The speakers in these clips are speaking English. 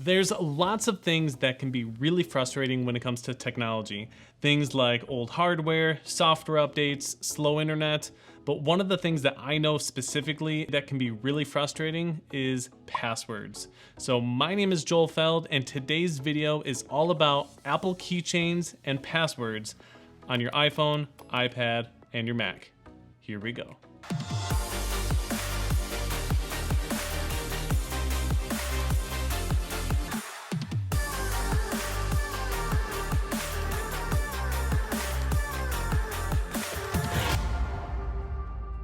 There's lots of things that can be really frustrating when it comes to technology. Things like old hardware, software updates, slow internet. But one of the things that I know specifically that can be really frustrating is passwords. So my name is Joel Feld, and today's video is all about Apple keychains and passwords on your iPhone, iPad, and your Mac. Here we go.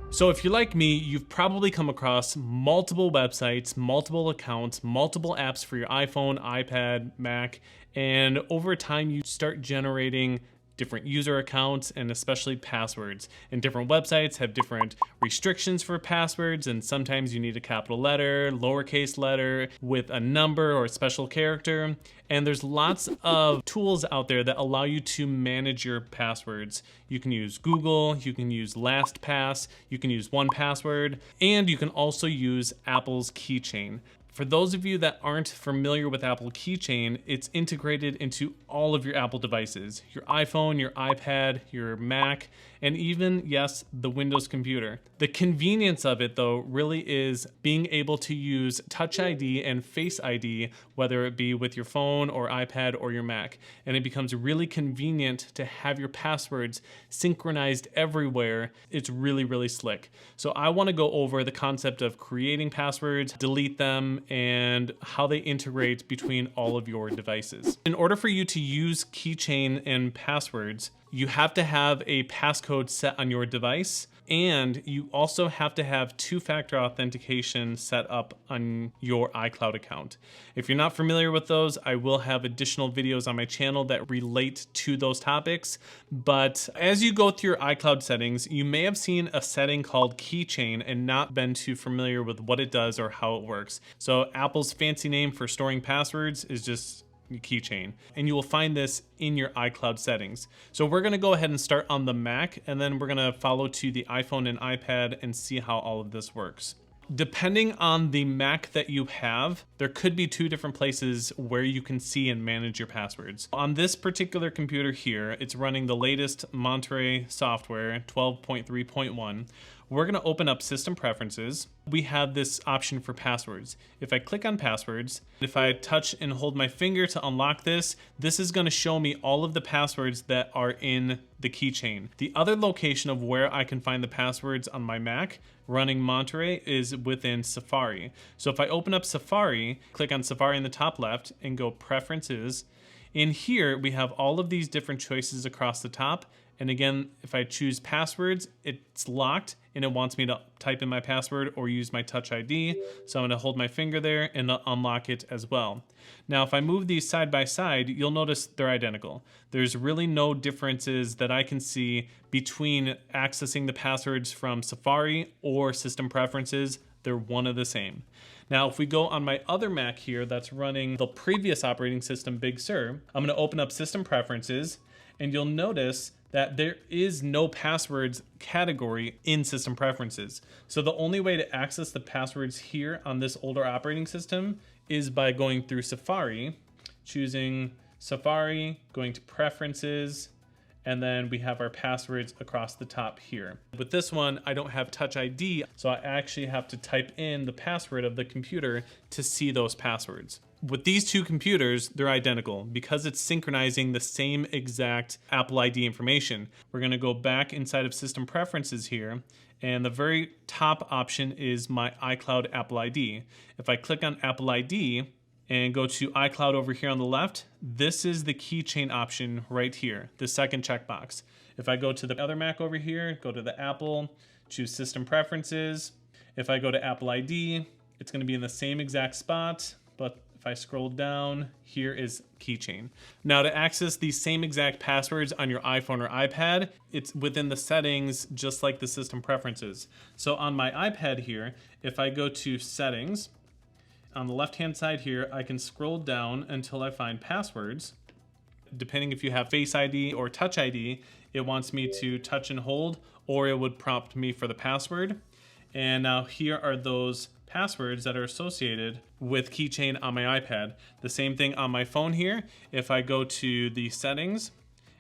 So if you're like me, you've probably come across multiple websites, multiple accounts, multiple apps for your iPhone, iPad, Mac, and over time you start generating different user accounts and especially passwords. And different websites have different restrictions for passwords, and sometimes you need a capital letter, lowercase letter with a number or a special character. And there's lots of tools out there that allow you to manage your passwords. You can use Google, you can use LastPass, you can use 1Password, and you can also use Apple's Keychain. For those of you that aren't familiar with Apple Keychain, it's integrated into all of your Apple devices, your iPhone, your iPad, your Mac, and even, yes, the Windows computer. The convenience of it, though, really is being able to use Touch ID and Face ID, whether it be with your phone or iPad or your Mac. And it becomes really convenient to have your passwords synchronized everywhere. It's really, really slick. So I want to go over the concept of creating passwords, delete them, and how they integrate between all of your devices. In order for you to use Keychain and passwords, you have to have a passcode set on your device, and you also have to have two-factor authentication set up on your iCloud account. If you're not familiar with those, I will have additional videos on my channel that relate to those topics. But as you go through your iCloud settings, you may have seen a setting called Keychain and not been too familiar with what it does or how it works. So Apple's fancy name for storing passwords is just Keychain, and you will find this in your iCloud settings. So we're going to go ahead and start on the Mac, and then we're going to follow to the iPhone and iPad and see how all of this works. Depending on the Mac that you have, there could be two different places where you can see and manage your passwords. On this particular computer here, it's running the latest Monterey software, 12.3.1. We're going to open up System Preferences. We have this option for passwords. If I click on passwords, if I touch and hold my finger to unlock this, this is going to show me all of the passwords that are in the keychain. The other location of where I can find the passwords on my Mac running Monterey is within Safari. So if I open up Safari, click on Safari in the top left and go Preferences, in here we have all of these different choices across the top. And again, if I choose passwords, it's locked and it wants me to type in my password or use my Touch ID. So I'm going to hold my finger there and unlock it as well. Now, if I move these side by side, you'll notice they're identical. There's really no differences that I can see between accessing the passwords from Safari or System Preferences. They're one of the same. Now, if we go on my other Mac here that's running the previous operating system, Big Sur, I'm going to open up System Preferences, and you'll notice that there is no passwords category in System Preferences. So the only way to access the passwords here on this older operating system is by going through Safari, choosing Safari, going to Preferences, and then we have our passwords across the top here. With this one, I don't have Touch ID, so I actually have to type in the password of the computer to see those passwords. With these two computers, they're identical because it's synchronizing the same exact Apple ID information. We're going to go back inside of System Preferences here, and the very top option is my iCloud Apple ID. If I click on Apple ID and go to iCloud over here on the left, this is the keychain option right here, the second checkbox. If I go to the other Mac over here, go to the Apple, choose System Preferences. If I go to Apple ID, it's going to be in the same exact spot, but if I scroll down, here is Keychain. Now, to access these same exact passwords on your iPhone or iPad, it's within the settings just like the System Preferences. So on my iPad here, if I go to Settings, on the left-hand side here, I can scroll down until I find Passwords. Depending if you have Face ID or Touch ID, it wants me to touch and hold, or it would prompt me for the password. And now here are those passwords that are associated with Keychain on my iPad. The same thing on my phone here. If I go to the settings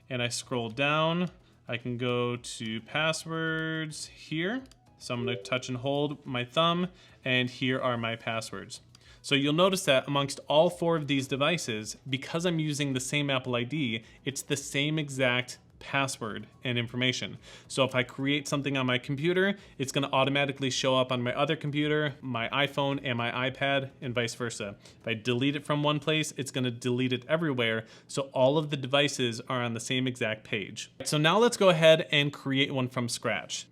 and I scroll down, I can go to passwords here. So I'm going to touch and hold my thumb, and here are my passwords. So you'll notice that amongst all 4 of these devices, because I'm using the same Apple ID, it's the same exact password and information. So if I create something on my computer, it's going to automatically show up on my other computer, my iPhone, and my iPad, and vice versa. If I delete it from one place, it's going to delete it everywhere. So all of the devices are on the same exact page. So now let's go ahead and create one from scratch.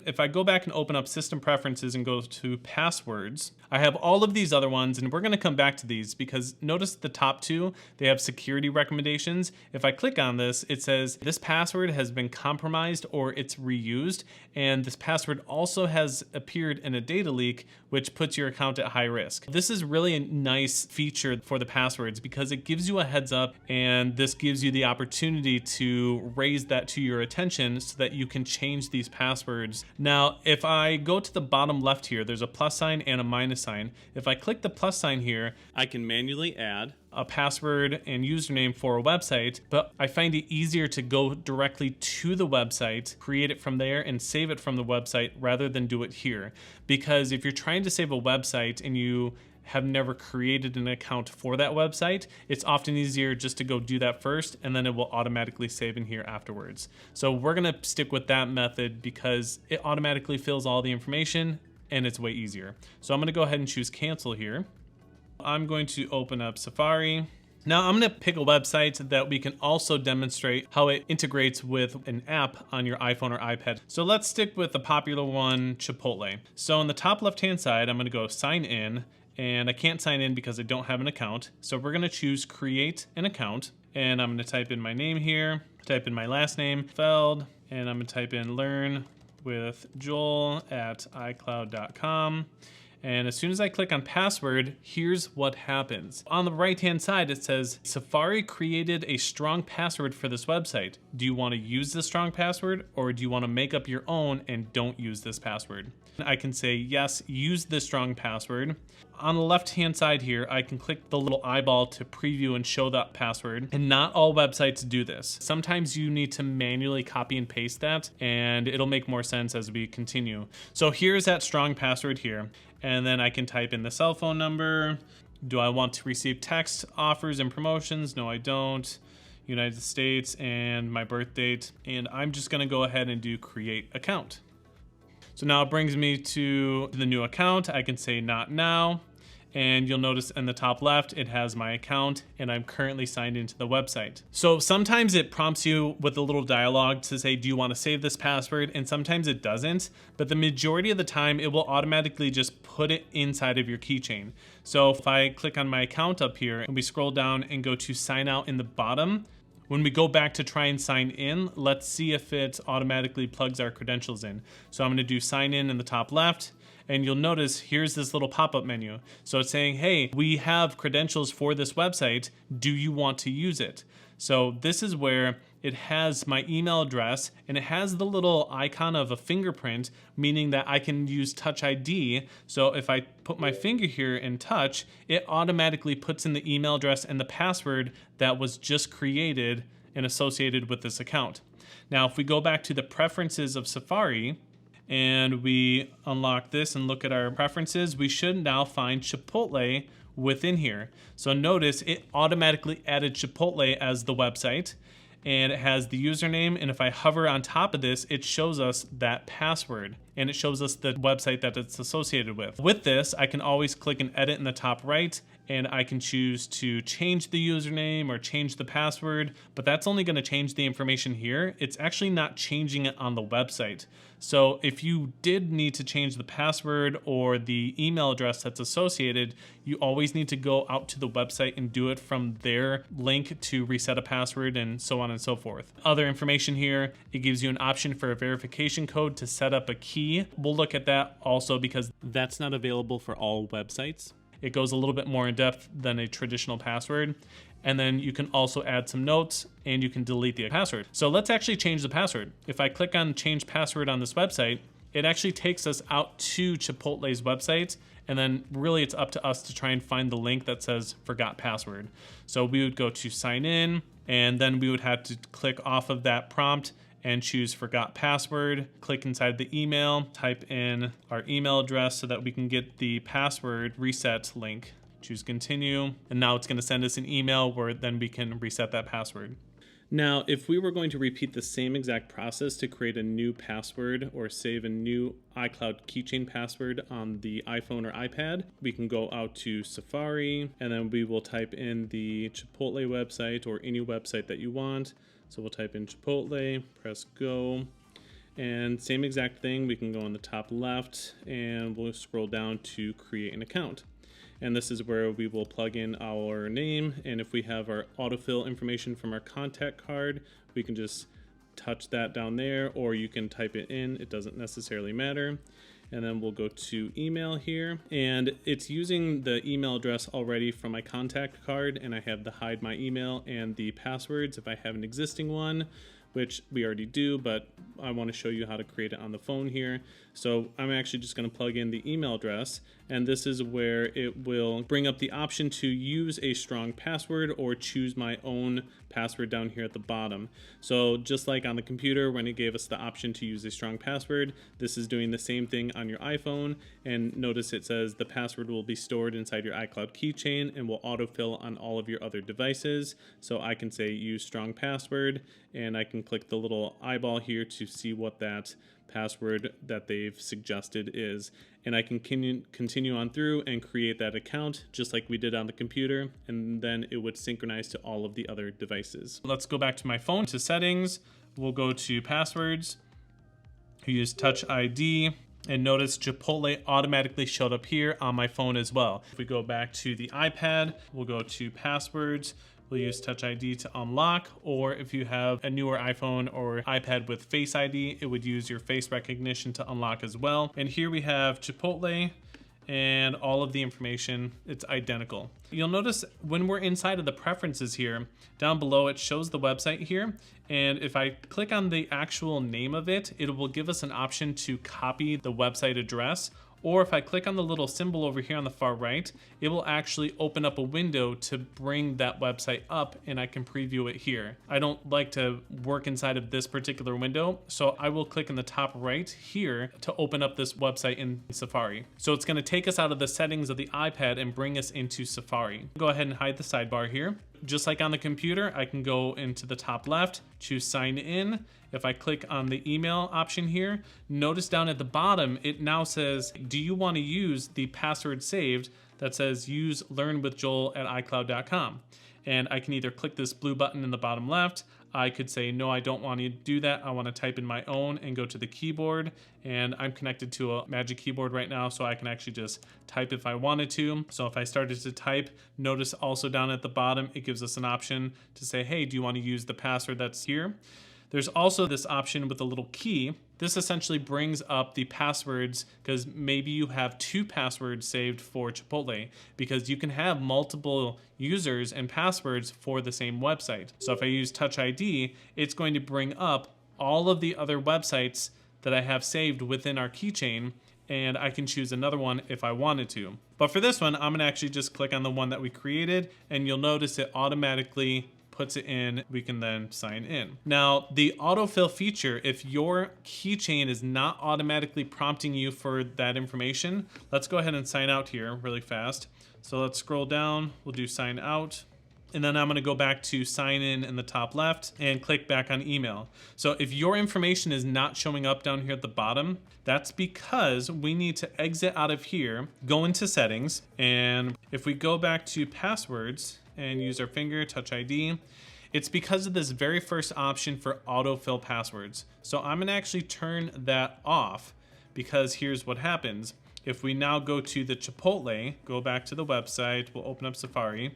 If I go back and open up System Preferences and go to Passwords, I have all of these other ones, and we're going to come back to these because notice the top 2, they have security recommendations. If I click on this, it says this password has been compromised or it's reused, and this password also has appeared in a data leak, which puts your account at high risk. This is really a nice feature for the passwords because it gives you a heads up, and this gives you the opportunity to raise that to your attention so that you can change these passwords. Now, if I go to the bottom left here, there's a plus sign and a minus sign. If I click the plus sign here, I can manually add a password and username for a website, but I find it easier to go directly to the website, create it from there, and save it from the website rather than do it here. Because if you're trying to save a website and you have never created an account for that website, it's often easier just to go do that first, and then it will automatically save in here afterwards. So we're gonna stick with that method because it automatically fills all the information and it's way easier. So I'm gonna go ahead and choose cancel here. I'm going to open up Safari. Now I'm gonna pick a website that we can also demonstrate how it integrates with an app on your iPhone or iPad. So let's stick with the popular one, Chipotle. So on the top left-hand side, I'm gonna go sign in, and I can't sign in because I don't have an account. So we're gonna choose create an account, and I'm gonna type in my name here, type in my last name, Feld, and I'm gonna type in learn with Joel at iCloud.com. And as soon as I click on password, here's what happens. On the right-hand side, it says, Safari created a strong password for this website. Do you want to use the strong password, or do you want to make up your own and don't use this password? I can say, yes, use this strong password. On the left-hand side here, I can click the little eyeball to preview and show that password. And not all websites do this. Sometimes you need to manually copy and paste that, and it'll make more sense as we continue. So here's that strong password here. And then I can type in the cell phone number. Do I want to receive text offers and promotions? No, I don't. United States and my birth date. And I'm just gonna go ahead and do create account. So now it brings me to the new account. I can say not now. And you'll notice in the top left, it has my account, and I'm currently signed into the website. So sometimes it prompts you with a little dialogue to say, do you want to save this password? And sometimes it doesn't, but the majority of the time, it will automatically just put it inside of your keychain. So if I click on my account up here, and we scroll down and go to sign out in the bottom, when we go back to try and sign in, let's see if it automatically plugs our credentials in. So I'm gonna do sign in the top left, and you'll notice here's this little pop-up menu. So it's saying, hey, we have credentials for this website. Do you want to use it? So this is where it has my email address, and it has the little icon of a fingerprint, meaning that I can use Touch ID. So if I put my finger here and touch, it automatically puts in the email address and the password that was just created and associated with this account. Now, if we go back to the preferences of Safari, and we unlock this and look at our preferences, we should now find Chipotle within here. So notice it automatically added Chipotle as the website, and it has the username, and if I hover on top of this, it shows us that password, and it shows us the website that it's associated with. With this, I can always click and edit in the top right, and I can choose to change the username or change the password, but that's only gonna change the information here. It's actually not changing it on the website. So if you did need to change the password or the email address that's associated, you always need to go out to the website and do it from their link to reset a password and so on and so forth. Other information here, it gives you an option for a verification code to set up a key. We'll look at that also because that's not available for all websites. It goes a little bit more in depth than a traditional password. And then you can also add some notes and you can delete the password. So let's actually change the password. If I click on change password on this website, it actually takes us out to Chipotle's website. And then really it's up to us to try and find the link that says forgot password. So we would go to sign in, and then we would have to click off of that prompt and choose forgot password, click inside the email, type in our email address so that we can get the password reset link. Choose continue, and now it's going to send us an email where then we can reset that password. Now, if we were going to repeat the same exact process to create a new password or save a new iCloud keychain password on the iPhone or iPad, we can go out to Safari, and then we will type in the Chipotle website or any website that you want. So we'll type in Chipotle, press go, and same exact thing. We can go on the top left and we'll scroll down to create an account. And this is where we will plug in our name, and if we have our autofill information from our contact card, we can just touch that down there, or you can type it in. It doesn't necessarily matter. And then we'll go to email here, and it's using the email address already from my contact card, and I have the hide my email and the passwords if I have an existing one, which we already do, but I want to show you how to create it on the phone here. So I'm actually just going to plug in the email address, and this is where it will bring up the option to use a strong password or choose my own password down here at the bottom. So just like on the computer when it gave us the option to use a strong password, this is doing the same thing on your iPhone, and notice it says the password will be stored inside your iCloud keychain and will autofill on all of your other devices. So I can say use strong password, and I can click the little eyeball here to see what that password that they've suggested is, and I can continue on through and create that account just like we did on the computer, and then it would synchronize to all of the other devices. Let's go back to my phone, to settings. We'll go to passwords, use Touch ID, and notice Chipotle automatically showed up here on my phone as well. If we go back to the iPad, we'll go to passwords. We'll use Touch ID to unlock, or if you have a newer iPhone or iPad with Face ID, it would use your face recognition to unlock as well. And here we have Chipotle and all of the information, it's identical. You'll notice when we're inside of the preferences here, down below it shows the website here, and if I click on the actual name of it, it will give us an option to copy the website address. Or if I click on the little symbol over here on the far right, it will actually open up a window to bring that website up, and I can preview it here. I don't like to work inside of this particular window, so I will click in the top right here to open up this website in Safari. So it's gonna take us out of the settings of the iPad and bring us into Safari. Go ahead and hide the sidebar here. Just like on the computer, I can go into the top left, choose sign in. If I click on the email option here, notice down at the bottom, it now says, do you want to use the password saved that says use learnwithjoel@icloud.com? And I can either click this blue button in the bottom left. I could say, no, I don't want to do that. I want to type in my own and go to the keyboard. And I'm connected to a Magic Keyboard right now, so I can actually just type if I wanted to. So if I started to type, notice also down at the bottom, it gives us an option to say, hey, do you want to use the password that's here? There's also this option with a little key. This essentially brings up the passwords, because maybe you have 2 passwords saved for Chipotle, because you can have multiple users and passwords for the same website. So if I use Touch ID, it's going to bring up all of the other websites that I have saved within our keychain, and I can choose another one if I wanted to. But for this one, I'm gonna actually just click on the one that we created, and you'll notice it automatically puts it in. We can then sign in. Now, the autofill feature, if your keychain is not automatically prompting you for that information, let's go ahead and sign out here really fast. So let's scroll down, we'll do sign out. And then I'm gonna go back to sign in the top left and click back on email. So if your information is not showing up down here at the bottom, that's because we need to exit out of here, go into settings, and if we go back to passwords and use our finger, Touch ID, it's because of this very first option for autofill passwords. So I'm gonna actually turn that off, because here's what happens. If we now go to the Chipotle, go back to the website, we'll open up Safari.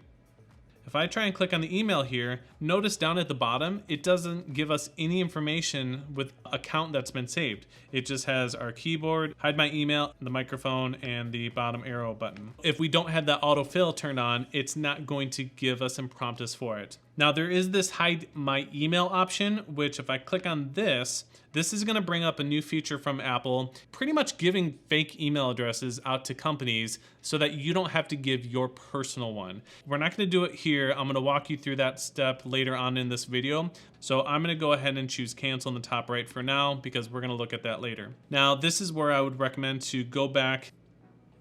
If I try and click on the email here, notice down at the bottom, it doesn't give us any information with account that's been saved. It just has our keyboard, hide my email, the microphone, and the bottom arrow button. If we don't have that autofill turned on, it's not going to give us and prompt us for it. Now there is this hide my email option, which if I click on this is gonna bring up a new feature from Apple, pretty much giving fake email addresses out to companies so that you don't have to give your personal one. We're not gonna do it here. I'm gonna walk you through that step later on in this video. So I'm gonna go ahead and choose cancel in the top right for now because we're gonna look at that later. Now this is where I would recommend to go back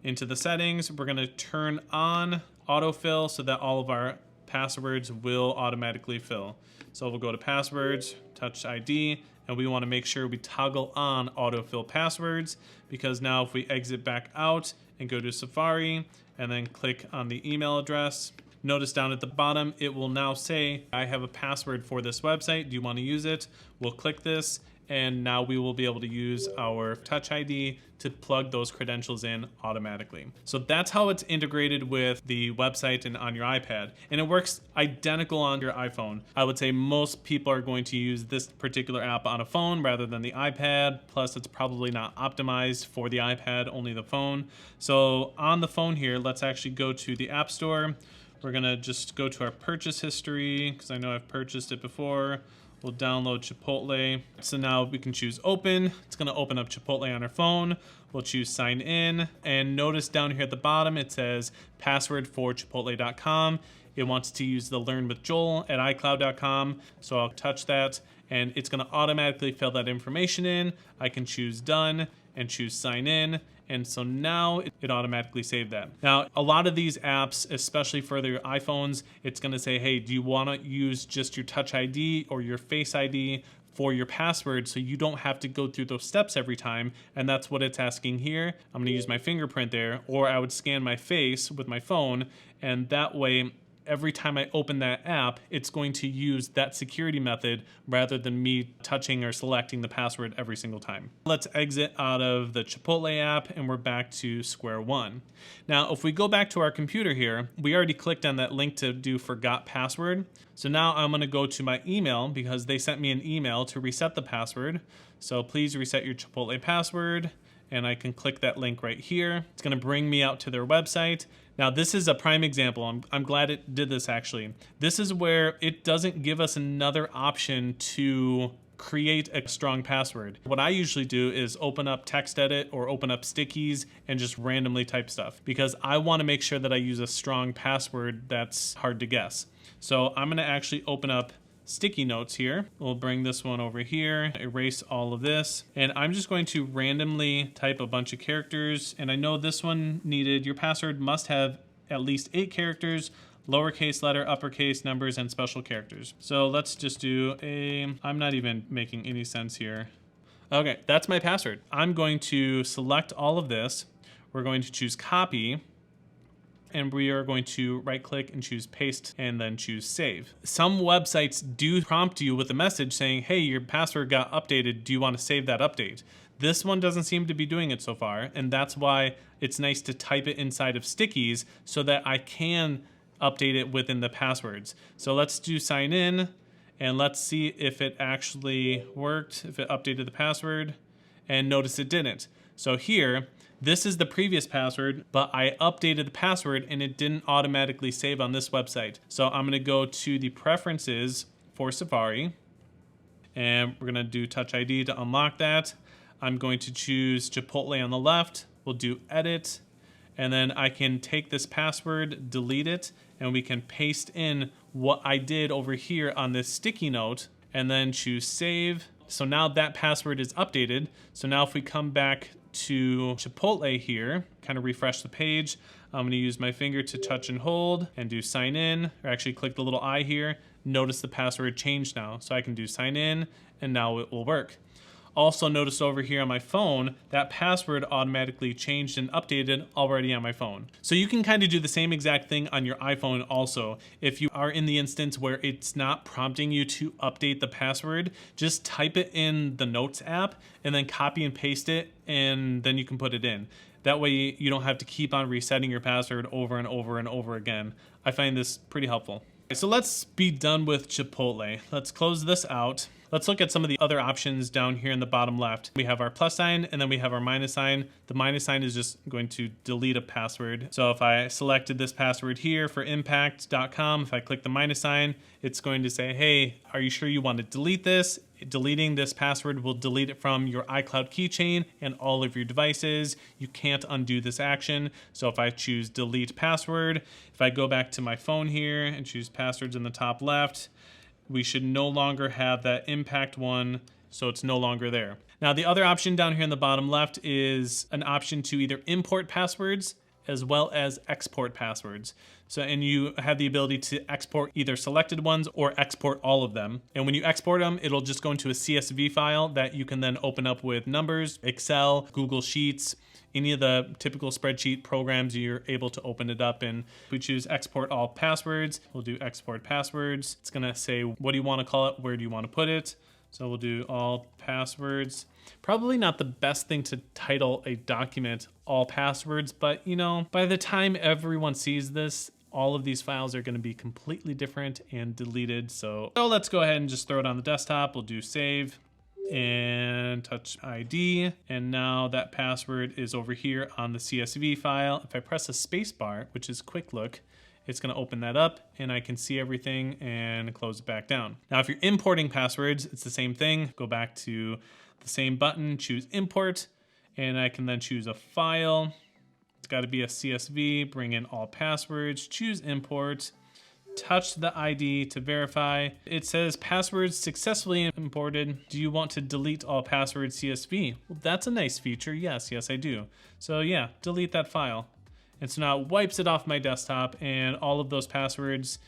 into the settings. We're gonna turn on autofill so that all of our passwords will automatically fill. So we'll go to passwords, touch ID, and we want to make sure we toggle on autofill passwords, because now if we exit back out and go to Safari and then click on the email address, notice down at the bottom it will now say I have a password for this website, do you want to use it? We'll click this, and now we will be able to use our Touch ID to plug those credentials in automatically. So that's how it's integrated with the website and on your iPad. And it works identical on your iPhone. I would say most people are going to use this particular app on a phone rather than the iPad. Plus it's probably not optimized for the iPad, only the phone. So on the phone here, let's actually go to the App Store. We're gonna just go to our purchase history because I know I've purchased it before. We'll download Chipotle. So now we can choose open. It's gonna open up Chipotle on our phone. We'll choose sign in, and notice down here at the bottom it says password for chipotle.com. It wants to use the learn with Joel at iCloud.com. So I'll touch that and it's gonna automatically fill that information in. I can choose done and choose sign in. And so now it automatically saved that. Now, a lot of these apps, especially for their iPhones, it's gonna say, hey, do you wanna use just your Touch ID or your Face ID for your password so you don't have to go through those steps every time? And that's what it's asking here. I'm gonna use my fingerprint there, or I would scan my face with my phone, and that way, every time I open that app, it's going to use that security method rather than me touching or selecting the password every single time. Let's exit out of the Chipotle app and we're back to square one. Now, if we go back to our computer here, we already clicked on that link to do forgot password. So now I'm gonna go to my email because they sent me an email to reset the password. So please reset your Chipotle password. And I can click that link right here. It's gonna bring me out to their website. Now this is a prime example. I'm glad it did this actually. This is where it doesn't give us another option to create a strong password. What I usually do is open up TextEdit or open up Stickies and just randomly type stuff because I wanna make sure that I use a strong password that's hard to guess. So I'm gonna actually open up sticky notes here. We'll bring this one over here, erase all of this, and I'm just going to randomly type a bunch of characters. And I know this one needed, your password must have at least 8 characters, lowercase letter, uppercase, numbers, and special characters. So let's just do I'm not even making any sense here. Okay, that's my password. I'm going to select all of this. We're going to choose copy, and we are going to right click and choose paste and then choose save. Some websites do prompt you with a message saying, hey, your password got updated. Do you want to save that update? This one doesn't seem to be doing it so far, and that's why it's nice to type it inside of Stickies so that I can update it within the passwords. So let's do sign in and let's see if it actually worked, if it updated the password, and notice it didn't. So here, this is the previous password, but I updated the password and it didn't automatically save on this website. So I'm gonna go to the preferences for Safari and we're gonna do Touch ID to unlock that. I'm going to choose Chipotle on the left. We'll do edit, and then I can take this password, delete it, and we can paste in what I did over here on this sticky note and then choose save. So now that password is updated. So now if we come back to Chipotle here, kind of refresh the page, I'm gonna use my finger to touch and hold and do sign in, or actually click the little I here. Notice the password changed now. So I can do sign in and now it will work. Also notice over here on my phone, that password automatically changed and updated already on my phone. So you can kind of do the same exact thing on your iPhone also. If you are in the instance where it's not prompting you to update the password, just type it in the Notes app and then copy and paste it, and then you can put it in. That way you don't have to keep on resetting your password over and over and over again. I find this pretty helpful. So let's be done with Chipotle. Let's close this out. Let's look at some of the other options down here in the bottom left. We have our plus sign and then we have our minus sign. The minus sign is just going to delete a password. So if I selected this password here for impact.com, if I click the minus sign, it's going to say, hey, are you sure you want to delete this? Deleting this password will delete it from your iCloud keychain and all of your devices. You can't undo this action. So if I choose delete password, if I go back to my phone here and choose passwords in the top left, we should no longer have that impact one, so it's no longer there. Now the other option down here in the bottom left is an option to either import passwords as well as export passwords. And you have the ability to export either selected ones or export all of them. And when you export them, it'll just go into a CSV file that you can then open up with Numbers, Excel, Google Sheets, any of the typical spreadsheet programs. You're able to open it up. And if we choose export all passwords, we'll do export passwords. It's gonna say, what do you wanna call it? Where do you wanna put it? So we'll do all passwords. Probably not the best thing to title a document all passwords, but you know, by the time everyone sees this, all of these files are going to be completely different and deleted. So let's go ahead and just throw it on the desktop. We'll do save and touch ID. And now that password is over here on the CSV file. If I press a space bar, which is quick look, it's going to open that up and I can see everything and close it back down. Now, if you're importing passwords, it's the same thing. Go back to the same button, choose import, and I can then choose a file. It's got to be a CSV, bring in all passwords, choose import, touch the ID to verify. It says passwords successfully imported. Do you want to delete all passwords CSV? Well, that's a nice feature. Yes, I do. So yeah, delete that file. And so now it wipes it off my desktop and all of those passwords.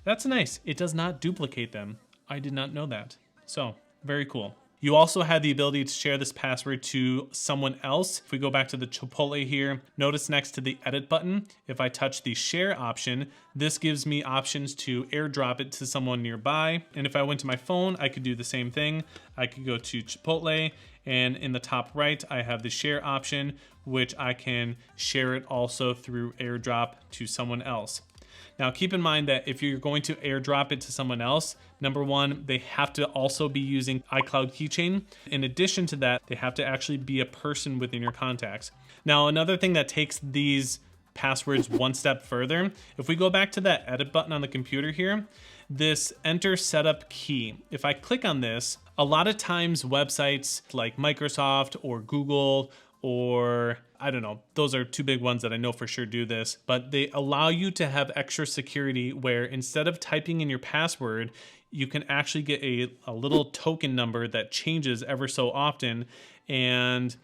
That's nice. It does not duplicate them. I did not know that. So very cool. You also have the ability to share this password to someone else. If we go back to the Chipotle here, notice next to the edit button, if I touch the share option, this gives me options to AirDrop it to someone nearby. And if I went to my phone, I could do the same thing. I could go to Chipotle, and in the top right, I have the share option, which I can share it also through AirDrop to someone else. Now keep in mind that if you're going to AirDrop it to someone else, number one, they have to also be using iCloud Keychain. In addition to that, they have to actually be a person within your contacts. Now, another thing that takes these passwords one step further, if we go back to that edit button on the computer here, this enter setup key, if I click on this, a lot of times websites like Microsoft or Google or I don't know, those are two big ones that I know for sure do this, but they allow you to have extra security where instead of typing in your password, you can actually get a little token number that changes ever so often, and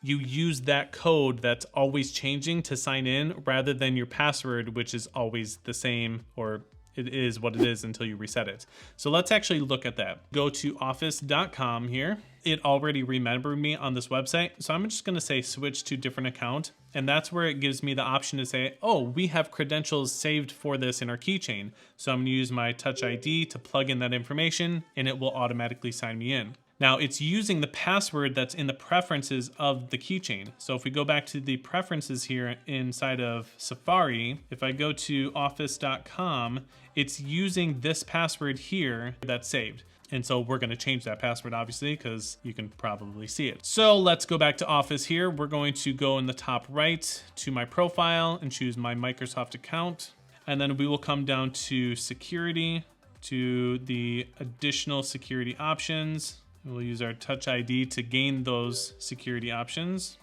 you use that code that's always changing to sign in rather than your password, which is always the same, or it is what it is until you reset it. So let's actually look at that. Go to office.com here. It already remembered me on this website. So I'm just gonna say switch to different account. And that's where it gives me the option to say, oh, we have credentials saved for this in our keychain. So I'm gonna use my Touch ID to plug in that information and it will automatically sign me in. Now it's using the password that's in the preferences of the keychain. So if we go back to the preferences here inside of Safari, if I go to office.com, it's using this password here that's saved. And so we're gonna change that password obviously because you can probably see it. So let's go back to Office here. We're going to go in the top right to my profile and choose my Microsoft account. And then we will come down to security, to the additional security options. We'll use our Touch ID to gain those security options.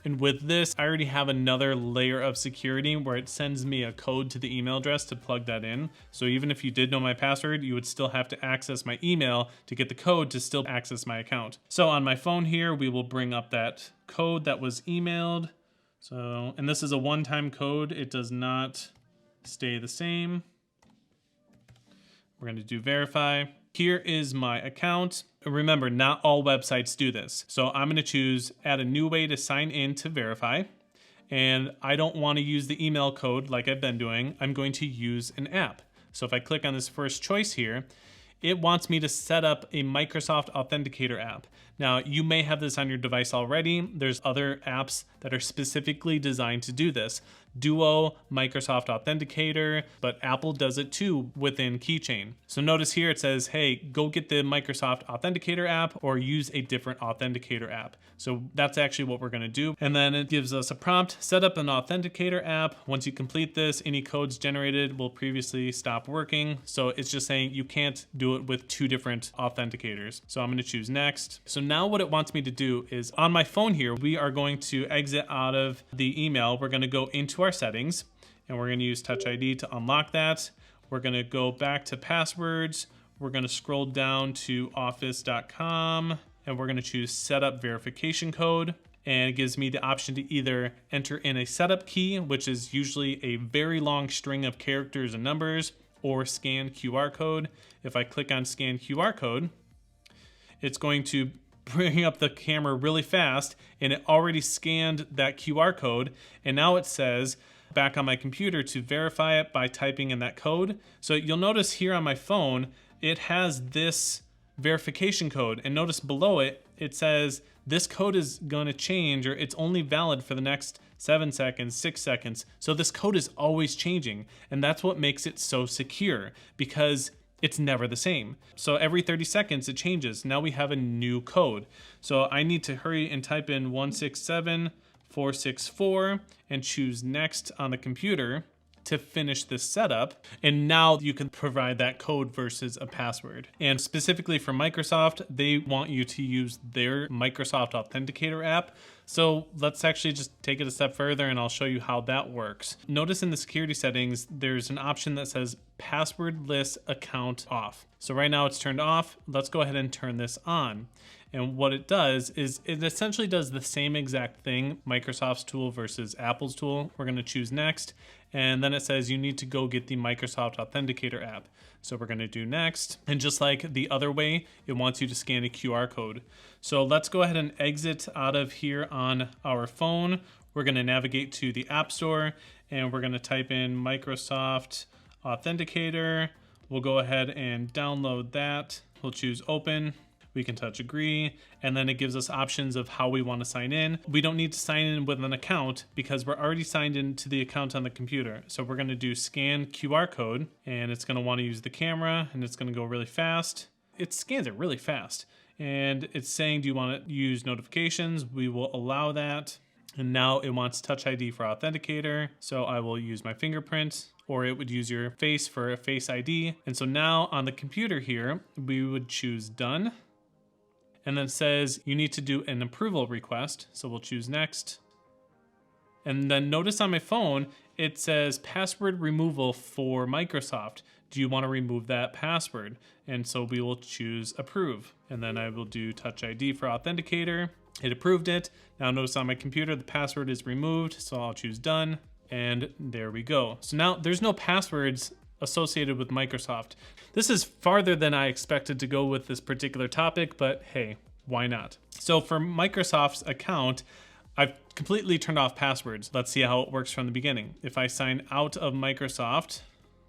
And with this, I already have another layer of security where it sends me a code to the email address to plug that in. So even if you did know my password, you would still have to access my email to get the code to still access my account. So on my phone here, we will bring up that code that was emailed. So, and this is a one-time code. It does not stay the same. We're going to do verify. Here is my account. Remember, not all websites do this. So I'm going to choose add a new way to sign in to verify. And I don't want to use the email code like I've been doing. I'm going to use an app. So if I click on this first choice here, it wants me to set up a Microsoft Authenticator app. Now, you may have this on your device already. There's other apps that are specifically designed to do this. Duo, Microsoft Authenticator, but Apple does it too within Keychain. So notice here it says, hey, go get the Microsoft Authenticator app or use a different Authenticator app. So that's actually what we're gonna do. And then it gives us a prompt, set up an Authenticator app. Once you complete this, any codes generated will previously stop working. So it's just saying you can't do it with two different authenticators. So I'm gonna choose next. So now what it wants me to do is on my phone here, we are going to exit out of the email. We're gonna go into our settings and we're gonna use Touch ID to unlock that. We're gonna go back to passwords. We're gonna scroll down to office.com and we're gonna choose setup verification code. And it gives me the option to either enter in a setup key, which is usually a very long string of characters and numbers, or scan QR code. If I click on scan QR code, it's going to bring up the camera really fast, and it already scanned that QR code. And now it says back on my computer to verify it by typing in that code. So you'll notice here on my phone, it has this verification code, and notice below it, it says this code is going to change, or it's only valid for the next 7 seconds, 6 seconds. So this code is always changing, and that's what makes it so secure, because it's never the same. So every 30 seconds it changes. Now we have a new code. So I need to hurry and type in 167464 and choose next on the computer to finish this setup. And now you can provide that code versus a password. And specifically for Microsoft, they want you to use their Microsoft Authenticator app. So let's actually just take it a step further and I'll show you how that works. Notice in the security settings, there's an option that says Passwordless account off. So right now it's turned off. Let's go ahead and turn this on. And what it does is it essentially does the same exact thing, Microsoft's tool versus Apple's tool. We're gonna choose next. And then it says you need to go get the Microsoft Authenticator app. So we're gonna do next. And just like the other way, it wants you to scan a QR code. So let's go ahead and exit out of here on our phone. We're gonna navigate to the App Store and we're gonna type in Microsoft Authenticator. We'll go ahead and download that. We'll choose open. We can touch agree, and then it gives us options of how we want to sign in. We don't need to sign in with an account because we're already signed into the account on the computer. So we're going to do scan QR code, and it's going to want to use the camera, and it's going to go really fast. It scans it really fast, and it's saying, do you want to use notifications? We will allow that. And now it wants Touch ID for Authenticator. So I will use my fingerprint, or it would use your face for a Face ID. And so now on the computer here, we would choose done. And then it says you need to do an approval request. So we'll choose next. And then notice on my phone, it says password removal for Microsoft. Do you want to remove that password? And so we will choose approve. And then I will do Touch ID for Authenticator. It approved it. Now notice on my computer, the password is removed. So I'll choose done. And there we go. So now there's no passwords associated with Microsoft. This is farther than I expected to go with this particular topic, but hey, why not? So for Microsoft's account, I've completely turned off passwords. Let's see how it works from the beginning. If I sign out of Microsoft,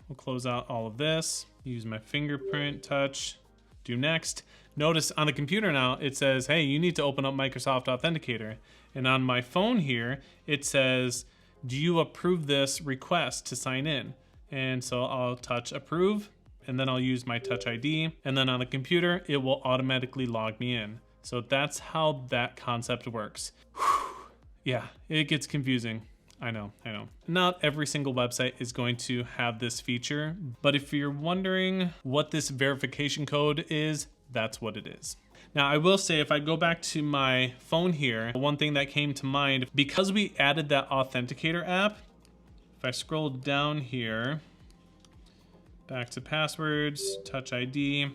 we'll close out all of this, use my fingerprint, touch, do next. Notice on the computer now, it says, hey, you need to open up Microsoft Authenticator. And on my phone here, it says, do you approve this request to sign in? And so I'll touch approve, and then I'll use my Touch ID, and then on the computer, it will automatically log me in. So that's how that concept works. Whew. Yeah, it gets confusing. I know. Not every single website is going to have this feature, but if you're wondering what this verification code is, that's what it is. Now, I will say, if I go back to my phone here, one thing that came to mind, because we added that Authenticator app, if I scroll down here, back to passwords, Touch ID,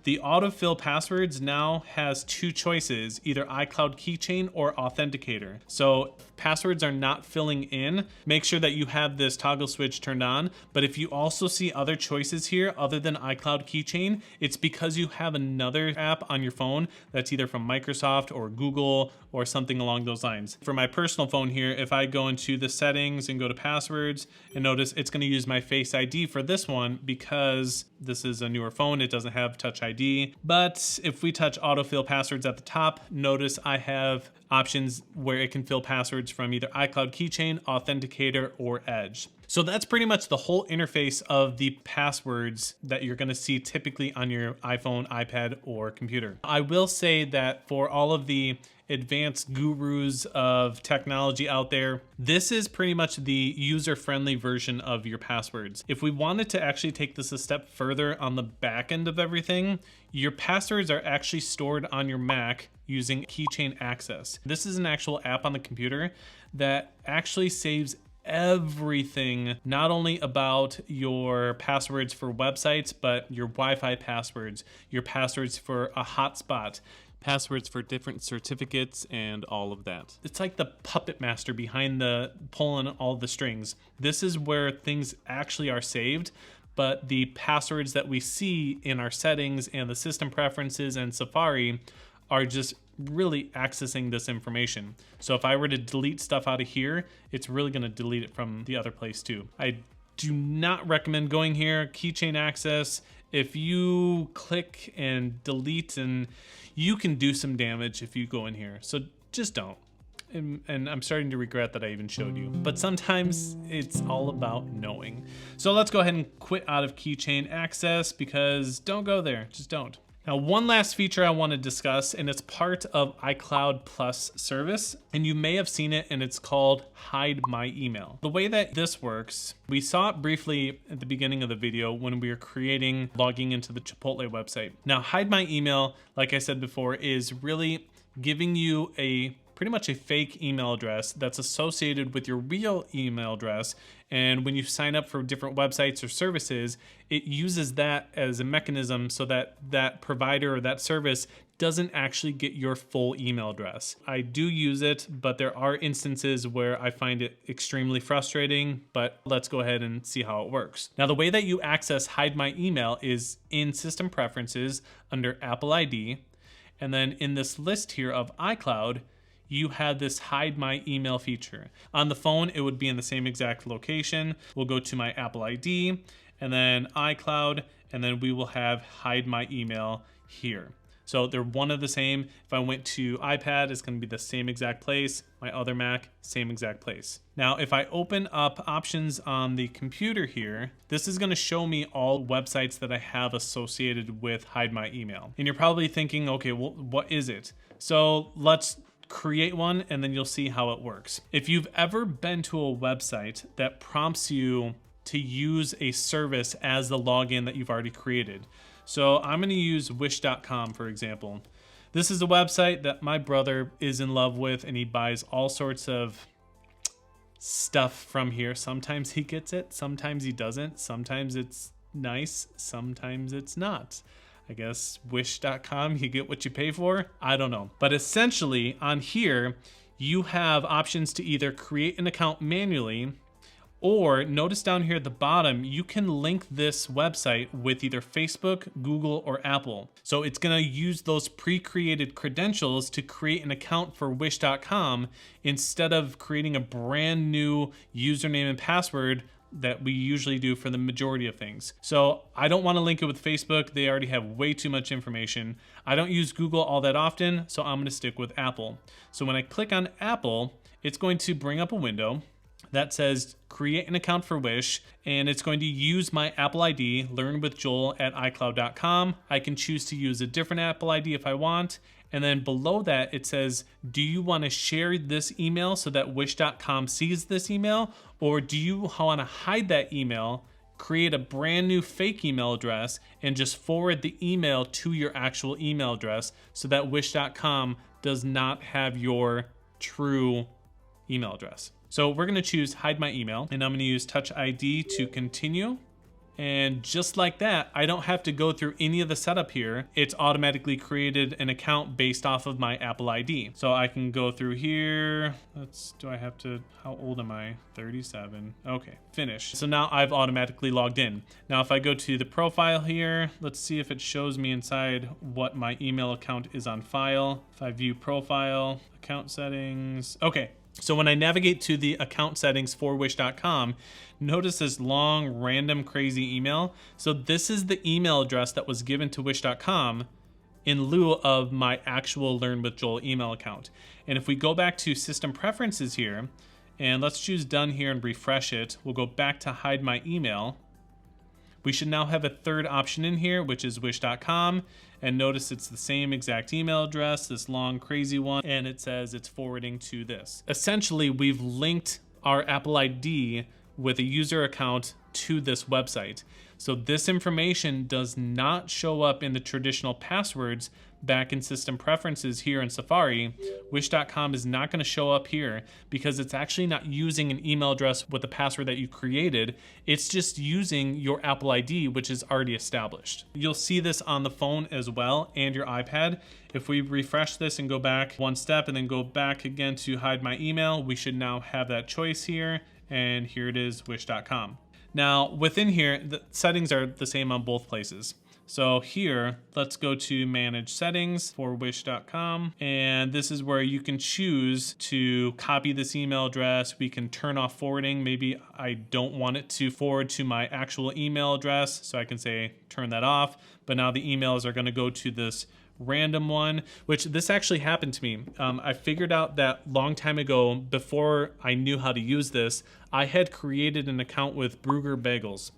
the autofill passwords now has two choices, either iCloud Keychain or Authenticator. So passwords are not filling in. Make sure that you have this toggle switch turned on. But if you also see other choices here other than iCloud Keychain, it's because you have another app on your phone that's either from Microsoft or Google or something along those lines. For my personal phone here, if I go into the settings and go to passwords, and notice it's going to use my Face ID for this one because this is a newer phone, it doesn't have Touch ID. ID. But if we touch autofill passwords at the top, notice I have options where it can fill passwords from either iCloud Keychain, Authenticator, or Edge. So that's pretty much the whole interface of the passwords that you're gonna see typically on your iPhone, iPad, or computer. I will say that for all of the advanced gurus of technology out there, this is pretty much the user-friendly version of your passwords. If we wanted to actually take this a step further on the back end of everything, your passwords are actually stored on your Mac using Keychain Access. This is an actual app on the computer that actually saves everything, not only about your passwords for websites, but your Wi-Fi passwords, your passwords for a hotspot, passwords for different certificates, and all of that. It's like the puppet master behind the pulling all the strings. This is where things actually are saved, but the passwords that we see in our settings and the system preferences and Safari are just really accessing this information. So if I were to delete stuff out of here, it's really gonna delete it from the other place too. I do not recommend going here. Keychain Access, if you click and delete, and you can do some damage if you go in here. So just don't. And I'm starting to regret that I even showed you. But sometimes it's all about knowing. So let's go ahead and quit out of Keychain Access, because don't go there, just don't. Now, one last feature I want to discuss, and it's part of iCloud Plus service, and you may have seen it, and it's called Hide My Email. The way that this works, we saw it briefly at the beginning of the video when we were logging into the Chipotle website. Now, Hide My Email, like I said before, is really giving you pretty much a fake email address that's associated with your real email address. And when you sign up for different websites or services, it uses that as a mechanism so that that provider or that service doesn't actually get your full email address. I do use it, but there are instances where I find it extremely frustrating, but let's go ahead and see how it works. Now, the way that you access Hide My Email is in System Preferences under Apple ID. And then in this list here of iCloud, you have this Hide My Email feature. On the phone, it would be in the same exact location. We'll go to my Apple ID and then iCloud, and then we will have Hide My Email here. So they're one of the same. If I went to iPad, it's gonna be the same exact place. My other Mac, same exact place. Now, if I open up options on the computer here, this is gonna show me all websites that I have associated with Hide My Email. And you're probably thinking, okay, well, what is it? So let's create one, and then you'll see how it works. If you've ever been to a website that prompts you to use a service as the login that you've already created. So I'm gonna use wish.com, for example. This is a website that my brother is in love with, and he buys all sorts of stuff from here. Sometimes he gets it, sometimes he doesn't. Sometimes it's nice, sometimes it's not. I guess wish.com, you get what you pay for. I don't know. But essentially on here, you have options to either create an account manually, or notice down here at the bottom, you can link this website with either Facebook, Google, or Apple. So it's gonna use those pre-created credentials to create an account for wish.com instead of creating a brand new username and password that we usually do for the majority of things. So I don't want to link it with Facebook. They already have way too much information. I don't use Google all that often, so I'm going to stick with Apple. So when I click on Apple, it's going to bring up a window that says create an account for Wish, and it's going to use my Apple ID, learnwithjoel@icloud.com. I can choose to use a different Apple ID if I want. And then below that, it says, do you want to share this email so that wish.com sees this email? Or do you want to hide that email, create a brand new fake email address, and just forward the email to your actual email address so that wish.com does not have your true email address? So we're going to choose hide my email, and I'm going to use Touch ID to continue. And just like that, I don't have to go through any of the setup here. It's automatically created an account based off of my Apple ID. So I can go through here. How old am I? 37. Okay, finish. So now I've automatically logged in. Now if I go to the profile here, let's see if it shows me inside what my email account is on file. If I view profile, account settings. Okay, So when I navigate to the account settings for wish.com, notice this long, random, crazy email. So this is the email address that was given to wish.com in lieu of my actual Learn with Joel email account. And if we go back to system preferences here, and let's choose done here and refresh it, we'll go back to hide my email. We should now have a third option in here, which is wish.com. And notice it's the same exact email address, this long crazy one, and it says it's forwarding to this. Essentially, we've linked our Apple ID with a user account to this website. So this information does not show up in the traditional passwords back in system preferences here in Safari. Wish.com is not going to show up here because it's actually not using an email address with the password that you created. It's just using your Apple ID, which is already established. You'll see this on the phone as well and your iPad. If we refresh this and go back one step and then go back again to hide my email, we should now have that choice here. And here it is, wish.com. Now within here, the settings are the same on both places. So here, let's go to manage settings for wish.com. And this is where you can choose to copy this email address. We can turn off forwarding. Maybe I don't want it to forward to my actual email address. So I can say, turn that off. But now the emails are gonna go to this random one, which this actually happened to me. I figured out that long time ago, before I knew how to use this, I had created an account with Bruger Bagels,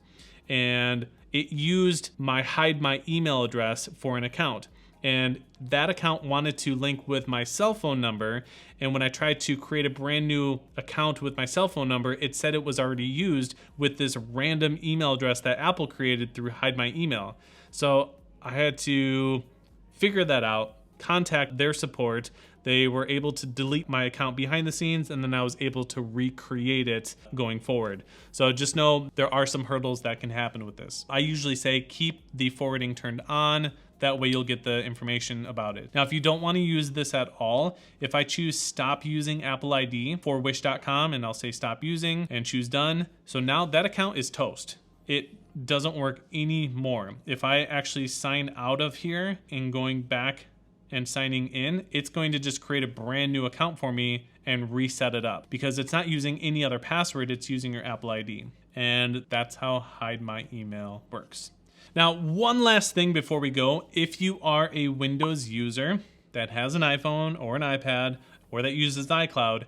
and it used my hide my email address for an account. And that account wanted to link with my cell phone number. And when I tried to create a brand new account with my cell phone number, it said it was already used with this random email address that Apple created through hide my email. So I had to figure that out, contact their support. They were able to delete my account behind the scenes, and then I was able to recreate it going forward. So just know there are some hurdles that can happen with this. I usually say keep the forwarding turned on. That way you'll get the information about it. Now, if you don't want to use this at all, if I choose stop using Apple ID for wish.com, and I'll say stop using and choose done. So now that account is toast. It doesn't work anymore. If I actually sign out of here and going back and signing in, it's going to just create a brand new account for me and reset it up because it's not using any other password, it's using your Apple ID. And that's how hide my email works. Now, one last thing before we go, if you are a Windows user that has an iPhone or an iPad or that uses iCloud,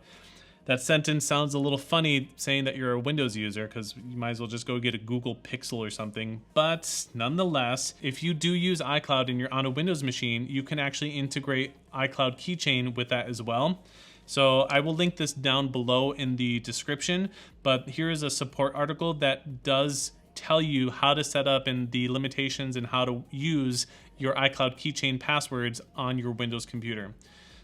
that sentence sounds a little funny saying that you're a Windows user because you might as well just go get a Google Pixel or something. But nonetheless, if you do use iCloud and you're on a Windows machine, you can actually integrate iCloud Keychain with that as well. So I will link this down below in the description, but here is a support article that does tell you how to set up and the limitations and how to use your iCloud Keychain passwords on your Windows computer.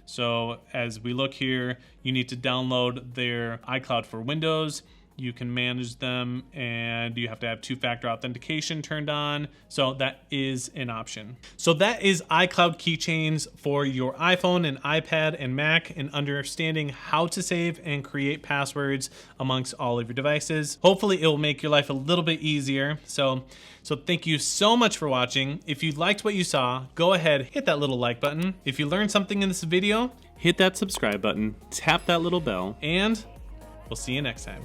So as we look here, you need to download their iCloud for Windows. You can manage them and you have to have two-factor authentication turned on. So that is an option. So that is iCloud keychains for your iPhone and iPad and Mac and understanding how to save and create passwords amongst all of your devices. Hopefully it will make your life a little bit easier. So thank you so much for watching. If you liked what you saw, go ahead, hit that little like button. If you learned something in this video, hit that subscribe button, tap that little bell, and we'll see you next time.